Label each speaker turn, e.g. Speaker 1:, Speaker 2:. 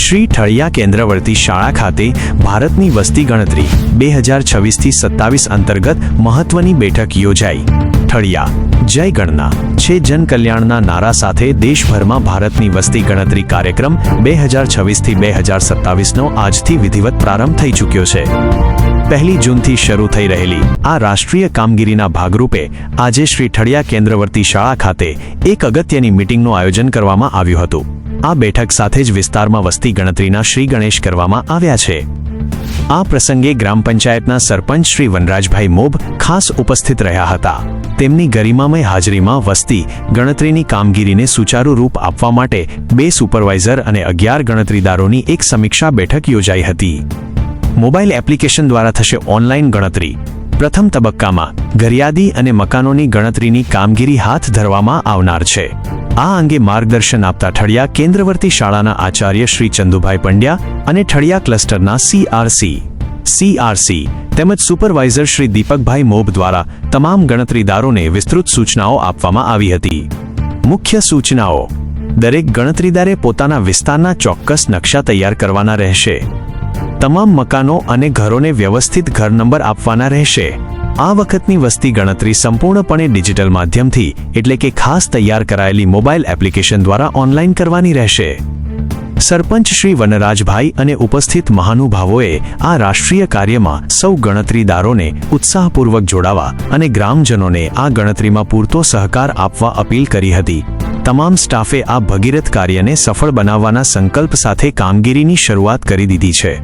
Speaker 1: શ્રી ઠળિયા કેન્દ્રવર્તી શાળા ખાતે ભારતની વસ્તી ગણતરી 2026થી 27 અંતર્ગત મહત્વની બેઠક યોજાઈ। ઠળિયા જય ગણના છે જનકલ્યાણના નારા સાથે દેશભરમાં ભારતની વસ્તી ગણતરી કાર્યક્રમ 2026થી 2027નો આજથી વિધિવત પ્રારંભ થઈ ચૂક્યો છે। 1 જૂનથી શરૂ થઈ રહેલી આ રાષ્ટ્રીય કામગીરીના ભાગરૂપે આજે શ્રી ઠળિયા કેન્દ્રવર્તી શાળા ખાતે એક અગત્યની મીટિંગનું આયોજન કરવામાં આવ્યું હતું। આ બેઠક સાથે જ વિસ્તારમાં વસ્તી ગણતરીના શ્રી ગણેશ કરવામાં આવ્યા છે। આ પ્રસંગે ગ્રામ પંચાયતના સરપંચ શ્રી વનરાજભાઈ મોબ ખાસ ઉપસ્થિત રહ્યા હતા। તેમની ગરિમામય હાજરીમાં વસ્તી ગણતરીની કામગીરીને સુચારુ રૂપ આપવા માટે 2 સુપરવાઇઝર અને 11 ગણતરીદારોની એક સમીક્ષા બેઠક યોજાઈ હતી। મોબાઈલ એપ્લિકેશન દ્વારા થશે ઓનલાઈન ગણતરી। પ્રથમ તબક્કામાં ઘરયાદી અને મકાનોની ગણતરીની કામગીરી હાથ ધરવામાં આવનાર છે। આ અંગે માર્ગદર્શન આપતા ઠળિયા કેન્દ્રવર્તી શાળાના આચાર્ય શ્રી ચંદુભાઈ પંડ્યા અને ઠળિયા ક્લસ્ટરના સીઆરસી તેમજ સુપરવાઇઝર શ્રી દીપકભાઈ મોબ દ્વારા તમામ ગણતરીદારોને વિસ્તૃત સૂચનાઓ આપવામાં આવી હતી। મુખ્ય સૂચનાઓ: દરેક ગણતરીદારે પોતાના વિસ્તારના ચોક્કસ નકશા તૈયાર કરવાના રહેશે। તમામ મકાનો અને ઘરોને વ્યવસ્થિત ઘર નંબર આપવાના રહેશે। આ વખતની વસ્તી ગણતરી સંપૂર્ણપણે ડિજિટલ માધ્યમથી એટલે કે ખાસ તૈયાર કરાયેલી મોબાઈલ એપ્લિકેશન દ્વારા ઓનલાઈન કરવાની રહેશે। સરપંચ શ્રી વનરાજભાઈ અને ઉપસ્થિત મહાનુભાવોએ આ રાષ્ટ્રીય કાર્યમાં સૌ ગણતરીદારોને ઉત્સાહપૂર્વક જોડાવા અને ગ્રામજનોને આ ગણતરીમાં પૂરતો સહકાર આપવા અપીલ કરી હતી। તમામ સ્ટાફે આ ભગીરથ કાર્યને સફળ બનાવવાના સંકલ્પ સાથે કામગીરીની શરૂઆત કરી દીધી છે।